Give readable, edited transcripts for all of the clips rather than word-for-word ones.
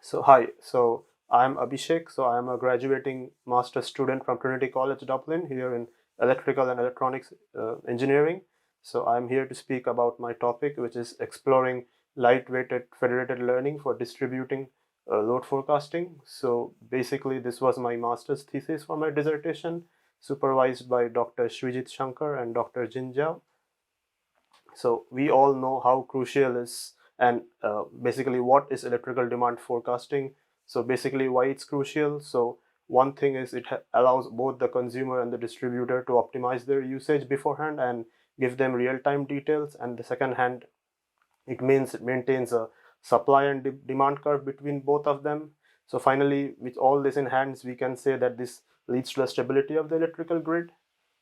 So hi, so I'm Abhishek. So I'm a graduating master's student from Trinity College Dublin here in electrical and electronics engineering. So I'm here to speak about my topic, which is exploring lightweighted federated learning for distributing load forecasting. So basically, this was my master's thesis for my dissertation, supervised by Dr. Srijit Shankar and Dr. Jin Zhao. So we all know how crucial is and basically what is electrical demand forecasting. So basically why it's crucial. So one thing is it allows both the consumer and the distributor to optimize their usage beforehand and give them real-time details. And the second hand, it means it maintains a supply and demand curve between both of them. So finally, with all this in hands, we can say that this leads to the stability of the electrical grid.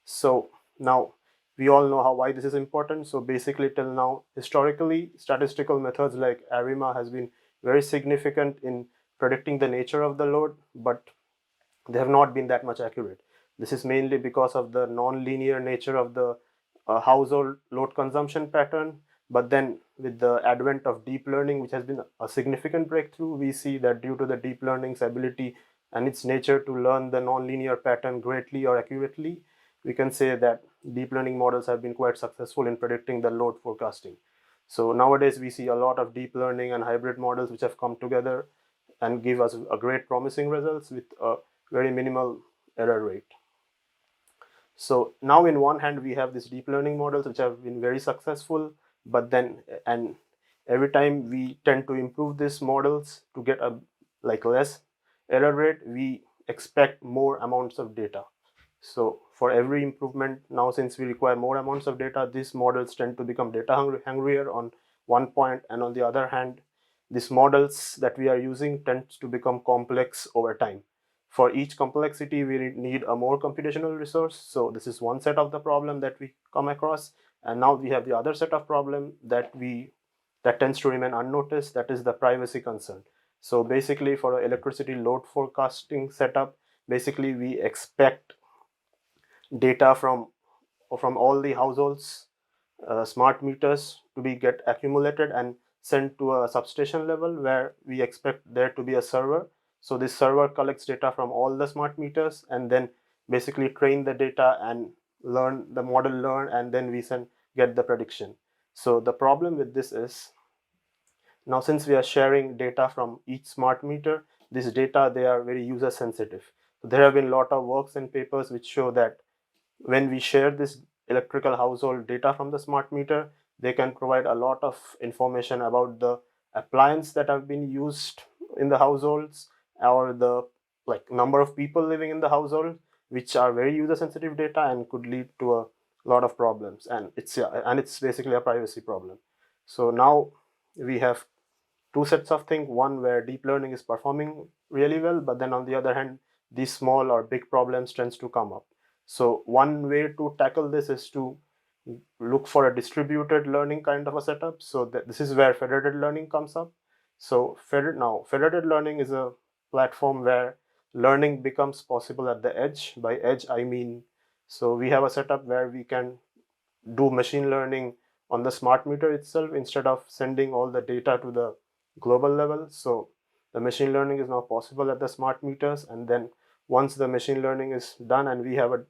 So now we all know how why this is important. So basically, till now, historically, statistical methods like ARIMA has been very significant in predicting the nature of the load, but they have not been that much accurate. This is mainly because of the non-linear nature of the household load consumption pattern. But then, with the advent of deep learning, which has been a significant breakthrough, we see that due to the deep learning's ability and its nature to learn the non-linear pattern greatly or accurately, we can say that deep learning models have been quite successful in predicting the load forecasting. So nowadays we see a lot of deep learning and hybrid models which have come together and give us a great promising results with a very minimal error rate. So now in one hand we have these deep learning models which have been very successful, but then and every time we tend to improve these models to get a less error rate, we expect more amounts of data. So for every improvement now, since we require more amounts of data, these models tend to become data hungrier on one point, and on the other hand, these models that we are using tends to become complex over time. For each complexity, we need a more computational resource. So this is one set of the problem that we come across, and now we have the other set of problem that tends to remain unnoticed. That is the privacy concern. So basically, for an electricity load forecasting setup, basically we expect data from all the households smart meters to be get accumulated and sent to a substation level where we expect there to be a server. So this server collects data from all the smart meters and then basically train the data and learn, and then we get the prediction. So the problem with this is, now since we are sharing data from each smart meter, this data, they are very user sensitive. There have been a lot of works and papers which show that when we share this electrical household data from the smart meter, they can provide a lot of information about the appliance that have been used in the households, or the number of people living in the household, which are very user sensitive data and could lead to a lot of problems. And it's basically a privacy problem. So now we have two sets of things, one where deep learning is performing really well, but then on the other hand, these small or big problems tends to come up. So one way to tackle this is to look for a distributed learning kind of a setup. So this is where federated learning comes up. So federated learning is a platform where learning becomes possible at the edge. By edge I mean, so we have a setup where we can do machine learning on the smart meter itself instead of sending all the data to the global level. So the machine learning is now possible at the smart meters, and then once the machine learning is done and we have a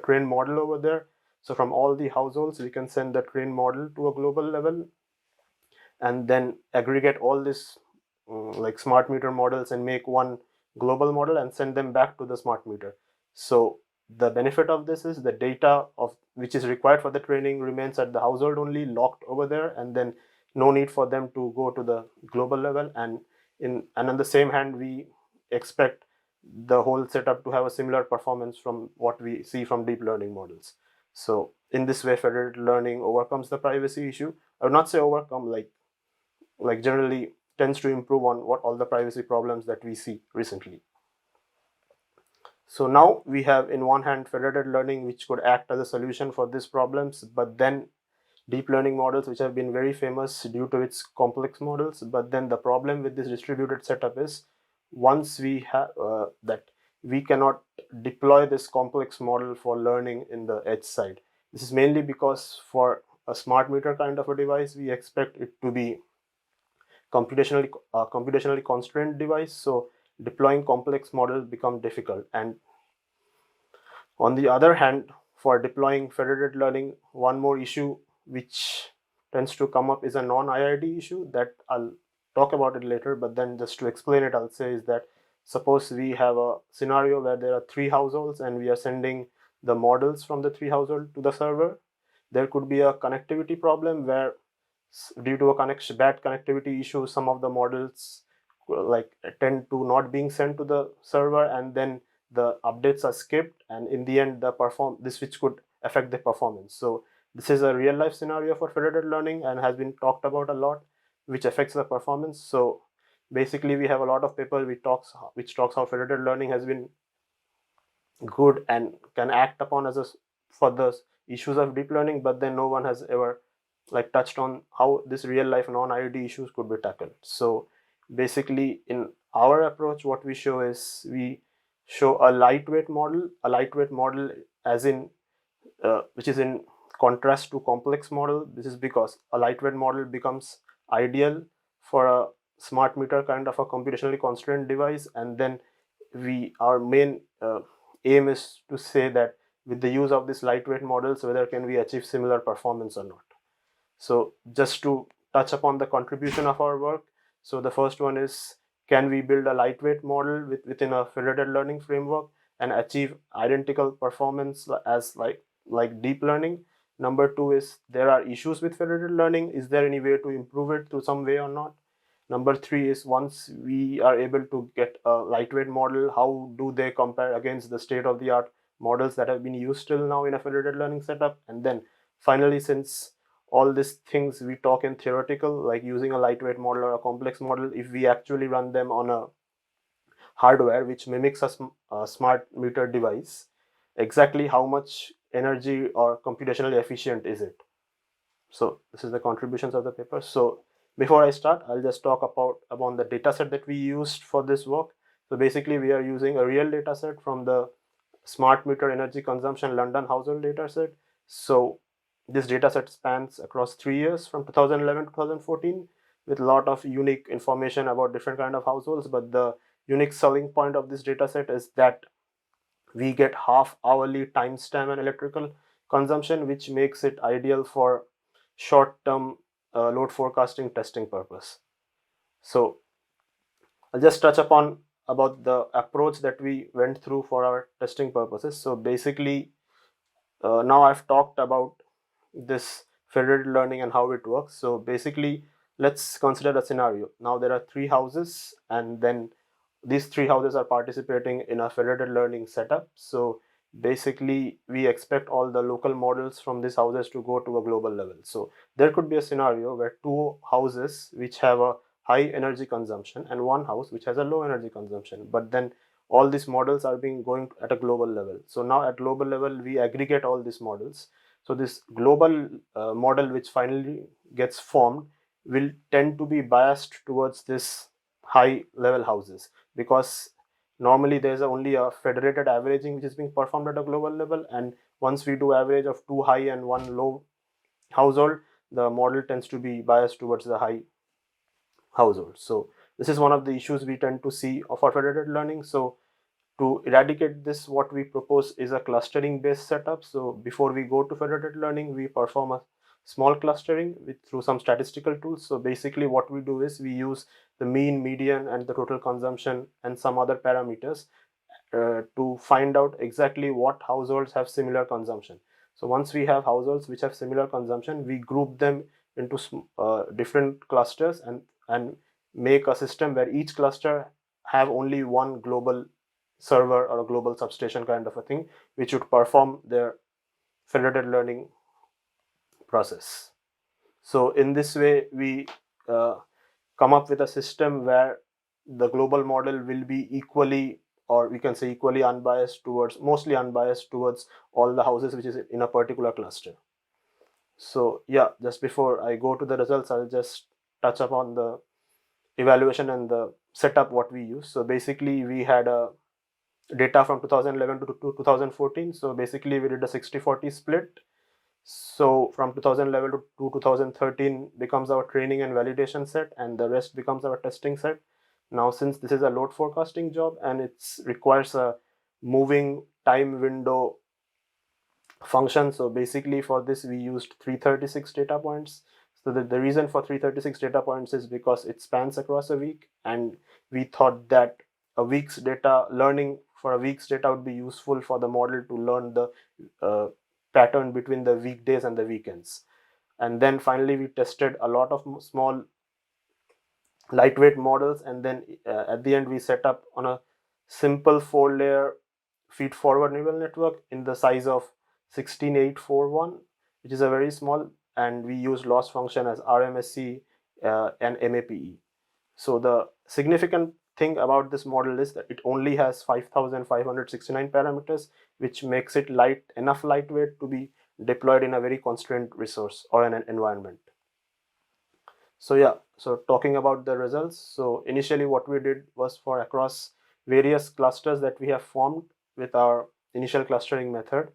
trained model over there, so from all the households we can send the trained model to a global level and then aggregate all this smart meter models and make one global model and send them back to the smart meter. So the benefit of this is the data of which is required for the training remains at the household only, locked over there, and then no need for them to go to the global level. And on the same hand, we expect the whole setup to have a similar performance from what we see from deep learning models. So in this way, federated learning overcomes the privacy issue. I would not say overcome, generally tends to improve on what all the privacy problems that we see recently. So now we have in one hand federated learning, which could act as a solution for these problems, but then deep learning models, which have been very famous due to its complex models. But then the problem with this distributed setup is, once we have that we cannot deploy this complex model for learning in the edge side. This is mainly because for a smart meter kind of a device, we expect it to be computationally constrained device, so deploying complex models become difficult. And on the other hand, for deploying federated learning, one more issue which tends to come up is a non-IID issue that I'll talk about it later, but then just to explain it, I'll say is that suppose we have a scenario where there are 3 households and we are sending the models from the 3 households to the server. There could be a connectivity problem where due to a bad connectivity issue, some of the models like tend to not being sent to the server, and then the updates are skipped, and in the end this which could affect the performance. So this is a real life scenario for federated learning and has been talked about a lot, which affects the performance. So basically we have a lot of paper which talks how federated learning has been good and can act upon as a for the issues of deep learning, but then no one has ever like touched on how this real life non-IoT issues could be tackled. So basically in our approach, what we show is we show a lightweight model as in which is in contrast to complex model. This is because a lightweight model becomes ideal for a smart meter kind of a computationally constrained device, and then our main aim is to say that with the use of these lightweight models, whether can we achieve similar performance or not. So just to touch upon the contribution of our work, so the first one is, can we build a lightweight model within a federated learning framework and achieve identical performance as like deep learning? Number two is, there are issues with federated learning. Is there any way to improve it to some way or not? Number three is, once we are able to get a lightweight model, how do they compare against the state-of-the-art models that have been used till now in a federated learning setup? And then finally, since all these things we talk in theoretical, like using a lightweight model or a complex model, if we actually run them on a hardware which mimics a smart meter device, exactly how much energy or computationally efficient is it? So this is the contributions of the paper. So before I start, I'll just talk about the data set that we used for this work. So basically we are using a real data set from the smart meter energy consumption London household data set. So this data set spans across 3 years from 2011 to 2014 with a lot of unique information about different kind of households. But the unique selling point of this data set is that we get half hourly timestamp and electrical consumption, which makes it ideal for short-term load forecasting testing purpose. So I'll just touch upon about the approach that we went through for our testing purposes. So basically, now I've talked about this federated learning and how it works. So basically, let's consider a scenario. Now there are 3 houses, and then these 3 houses are participating in a federated learning setup. So basically we expect all the local models from these houses to go to a global level. So there could be a scenario where 2 houses which have a high energy consumption and 1 house which has a low energy consumption, but then all these models are being going at a global level. So now at global level we aggregate all these models. So this global model which finally gets formed will tend to be biased towards this high level houses, because normally there's only a federated averaging which is being performed at a global level, and once we do average of 2 high and 1 low household, the model tends to be biased towards the high household. So this is one of the issues we tend to see of our federated learning. So to eradicate this, what we propose is a clustering based setup. So before we go to federated learning, we perform a small clustering through some statistical tools. So basically what we do is we use the mean, median, and the total consumption and some other parameters to find out exactly what households have similar consumption. So once we have households which have similar consumption, we group them into different clusters and make a system where each cluster have only one global server or a global substation kind of a thing, which would perform their federated learning process. So in this way, we come up with a system where the global model will be equally, or we can say equally unbiased towards, mostly unbiased towards all the houses which is in a particular cluster. So yeah, just before I go to the results, I'll just touch upon the evaluation and the setup what we use. So basically we had a data from 2011 to 2014. So basically we did a 60-40 split. So from 2011 to 2013 becomes our training and validation set, and the rest becomes our testing set. Now, since this is a load forecasting job and it requires a moving time window function, so basically for this we used 336 data points. So the reason for 336 data points is because it spans across a week, and we thought that a week's data learning for a week's data would be useful for the model to learn the uh, pattern between the weekdays and the weekends. And then finally we tested a lot of small lightweight models, and then at the end we set up on a simple 4-layer feed forward neural network in the size of 16841, which is a very small, and we use loss function as RMSE and MAPE. So the significant thing about this model is that it only has 5569 parameters, which makes it enough lightweight to be deployed in a very constrained resource or in an environment. So yeah, so talking about the results, so initially what we did was, for across various clusters that we have formed with our initial clustering method,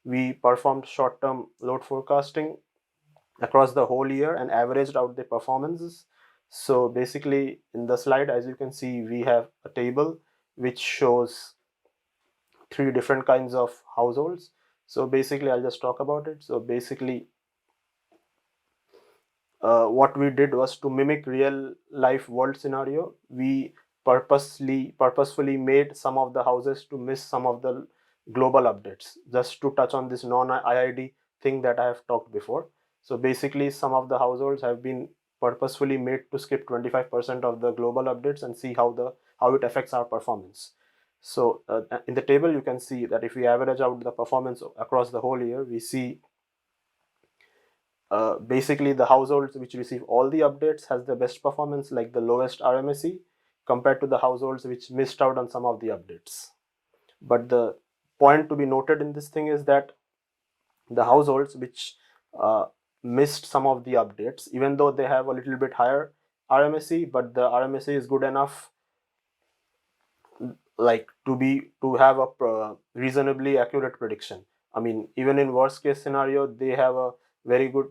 we performed short-term load forecasting across the whole year and averaged out the performances. So basically in the slide, as you can see, we have a table which shows 3 different kinds of households. So basically I'll just talk about it. So basically what we did was to mimic real life world scenario. We purposefully made some of the houses to miss some of the global updates, just to touch on this non-IID thing that I have talked before. So basically some of the households have been purposefully made to skip 25% of the global updates and see how it affects our performance. So in the table you can see that if we average out the performance across the whole year, we see basically the households which receive all the updates has the best performance, like the lowest RMSE, compared to the households which missed out on some of the updates. But the point to be noted in this thing is that the households which missed some of the updates, even though they have a little bit higher RMSE, but the RMSE is good enough like to have a reasonably accurate prediction. I mean, even in worst case scenario, they have a very good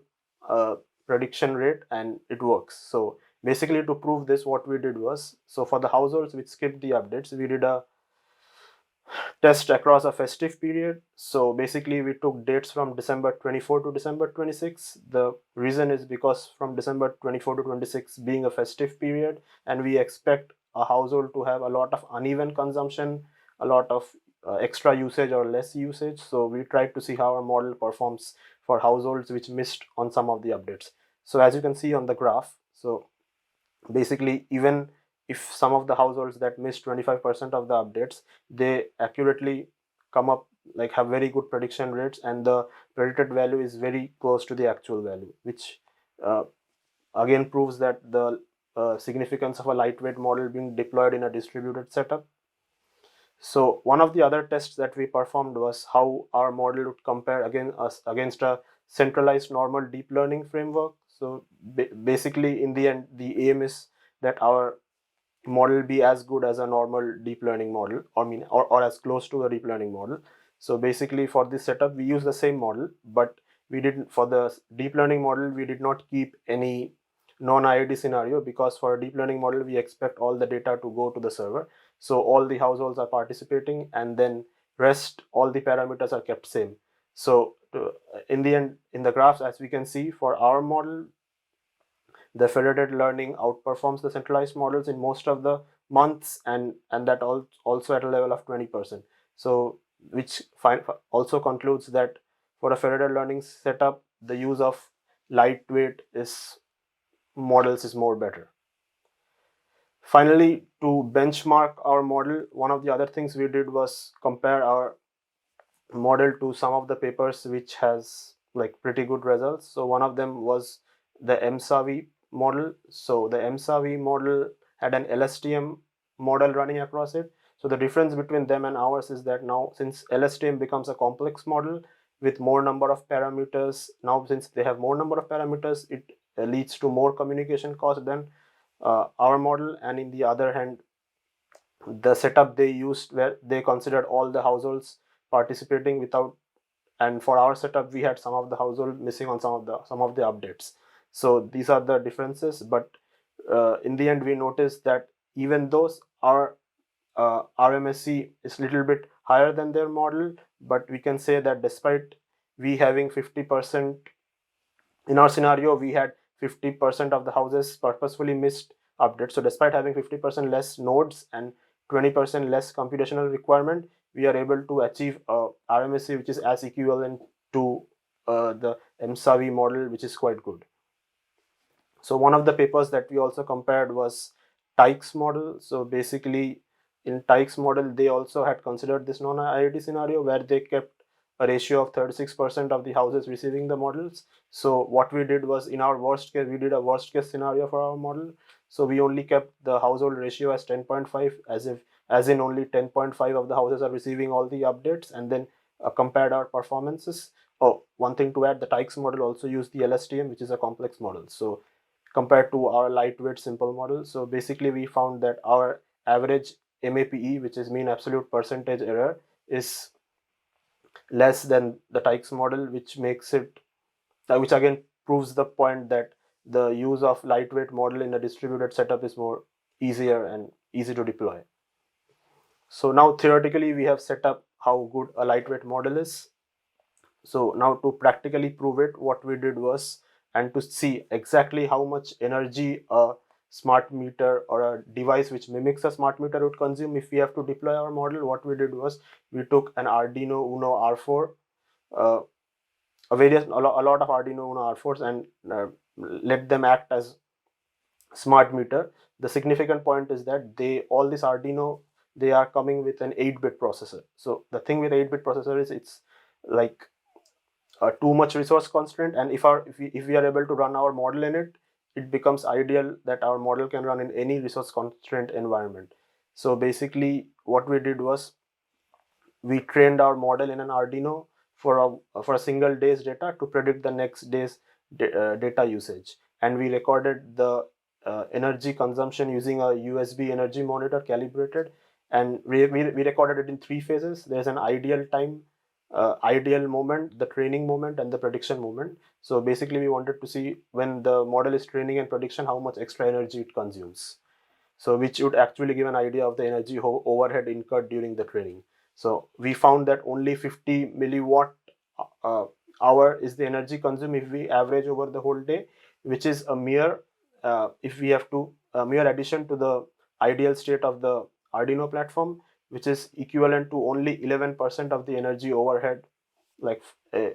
uh, prediction rate and it works. So basically to prove this, what we did was, so for the households which skipped the updates, we did a test across a festive period. So basically we took dates from December 24 to December 26. The reason is because from December 24 to 26 being a festive period, and we expect a household to have a lot of uneven consumption, a lot of extra usage or less usage. So we tried to see how our model performs for households which missed on some of the updates. So as you can see on the graph, so basically even if some of the households that miss 25% of the updates, they accurately come up, like have very good prediction rates, and the predicted value is very close to the actual value, which uh, again proves that the significance of a lightweight model being deployed in a distributed setup. So one of the other tests that we performed was how our model would compare against a centralized normal deep learning framework. So basically in the end, the aim is that our model be as good as a normal deep learning model, or as close to a deep learning model. So basically for this setup we use the same model, but we didn't, for the deep learning model we did not keep any non-IID scenario, because for a deep learning model we expect all the data to go to the server. So all the households are participating, and then rest all the parameters are kept same. So in the end, in the graphs, as we can see, for our model, the federated learning outperforms the centralized models in most of the months, and that also at a level of 20%. So which also concludes that for a federated learning setup, the use of lightweight is models is more better. Finally, to benchmark our model, one of the other things we did was compare our model to some of the papers which has like pretty good results. So one of them was the MSAVI model. So the MSAVI model had an LSTM model running across it. So the difference between them and ours is that now, since LSTM becomes a complex model with more number of parameters, now since they have more number of parameters, it leads to more communication cost than our model. And in the other hand, the setup they used, where they considered all the households participating without and for our setup we had some of the household missing on some of the updates. So these are the differences, but in the end we noticed that even those our RMSE is little bit higher than their model, but we can say that despite we having 50%, in our scenario we had 50% of the houses purposefully missed updates. So despite having 50% less nodes and 20% less computational requirement, we are able to achieve a RMSE which is as equivalent to the MSAVI model, which is quite good. So one of the papers that we also compared was Tykes model. So basically in Tykes model, they also had considered this non-IIT scenario where they kept a ratio of 36% of the houses receiving the models. So what we did was, in our worst case, we did a worst case scenario for our model. So we only kept the household ratio as 10.5, as in only 10.5 of the houses are receiving all the updates, and then compared our performances. Oh, one thing to add, the Tykes model also used the LSTM, which is a complex model. So compared to our lightweight simple model. So basically we found that our average MAPE, which is mean absolute percentage error, is less than the Tykes model, which makes it, which again proves the point that the use of lightweight model in a distributed setup is more easier and easy to deploy. So now theoretically we have set up how good a lightweight model is. So now to practically prove it, what we did was, and to see exactly how much energy a smart meter or a device which mimics a smart meter would consume if we have to deploy our model, what we did was we took an Arduino Uno R4, uh, a lot of Arduino Uno R4s, and let them act as smart meter. The significant point is that all this Arduino, they are coming with an 8-bit processor. So the thing with 8-bit processor is it's like too much resource constraint, and if we are able to run our model in it, it becomes ideal that our model can run in any resource constraint environment. So basically what we did was we trained our model in an Arduino for a single day's data to predict the next day's data usage, and we recorded the energy consumption using a USB energy monitor calibrated, and we recorded it in 3 phases. There's an ideal time, ideal moment, the training moment, and the prediction moment. So basically we wanted to see when the model is training and prediction how much extra energy it consumes, so which would actually give an idea of the energy overhead incurred during the training. So we found that only 50 milliwatt uh, hour is the energy consumed if we average over the whole day, which is a mere if we have to a mere addition to the ideal state of the Arduino platform, which is equivalent to only 11% of the energy overhead, like uh,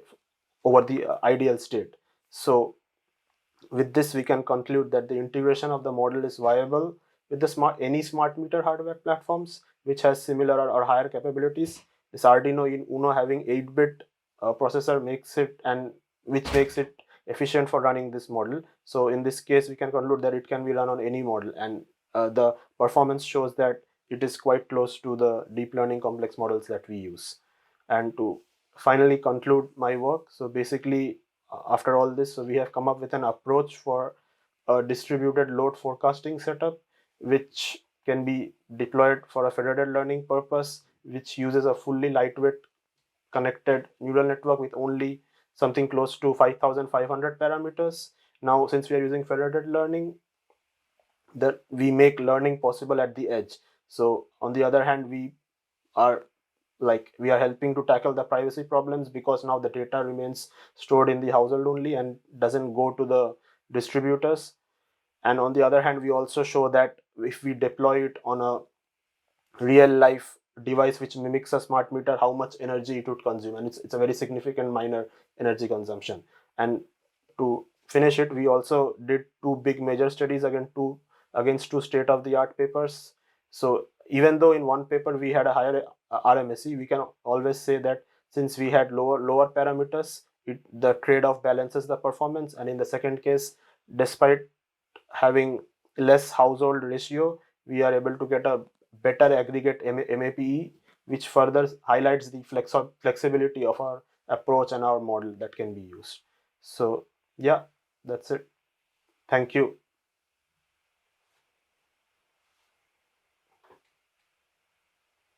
over the ideal state. So with this, we can conclude that the integration of the model is viable with the any smart meter hardware platforms which has similar or higher capabilities. This Arduino Uno having 8-bit processor makes it, and which makes it efficient for running this model. So in this case, we can conclude that it can be run on any model, and the performance shows that it is quite close to the deep learning complex models that we use. And to finally conclude my work, so basically after all this, so we have come up with an approach for a distributed load forecasting setup which can be deployed for a federated learning purpose, which uses a fully lightweight connected neural network with only something close to 5,500 parameters. Now since we are using federated learning, that we make learning possible at the edge. So on the other hand, are we are helping to tackle the privacy problems, because now the data remains stored in the household only and doesn't go to the distributors. And on the other hand, we also show that if we deploy it on a real life device which mimics a smart meter, how much energy it would consume, and it's a very significant minor energy consumption. And to finish it, we also did two big major studies against two state of the art papers. So even though in one paper we had a higher RMSE, we can always say that since we had lower parameters, the trade-off balances the performance. And in the second case, despite having less household ratio, we are able to get a better aggregate MAPE, which further highlights the flexibility of our approach and our model that can be used. So yeah, that's it. Thank you.